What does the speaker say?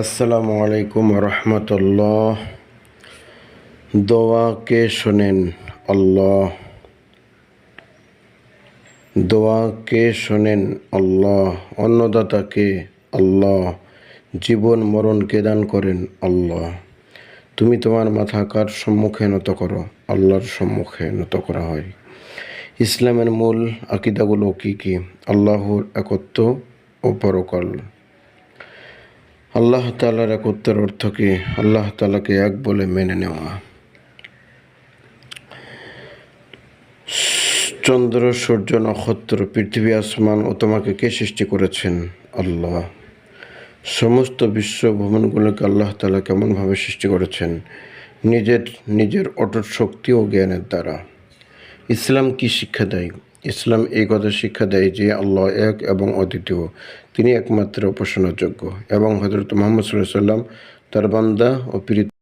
আসসালামু আলাইকুম রহমতুল্লাহ। দোয়াকে শোনেন আল্লাহ, দোয়াকে শোনেন আল্লাহ, অন্নদাতাকে আল্লাহ, জীবন মরণকে দান করেন আল্লাহ। তুমি তোমার মাথা কার সম্মুখে নত করো? আল্লাহর সম্মুখে নত করা হয়। ইসলামের মূল আকিদাগুলো কি কি? আল্লাহর একত্ব ও পরকাল। আল্লাহ তাআলার একত্বের অর্থ কি? আল্লাহ তাআলাকে এক বলে মেনে নেওয়া। চন্দ্র, সূর্য, নক্ষত্র, পৃথিবী, আসমান ও তোমাকে কে সৃষ্টি করেছেন? আল্লাহ। সমস্ত বিশ্ব ভ্রমণগুলোকে আল্লাহ তাআলা কেমনভাবে সৃষ্টি করেছেন? নিজের অটুট শক্তি ও জ্ঞানের দ্বারা। ইসলাম কি শিক্ষা দেয়? ইসলাম এই কথা শিক্ষা দেয় যে আল্লাহ এক এবং অদ্বিতীয়, তিনি একমাত্র উপাসনার যোগ্য এবং হযরত মুহাম্মদ সাল্লাল্লাহু আলাইহি ওয়াসাল্লাম তার বান্দা ও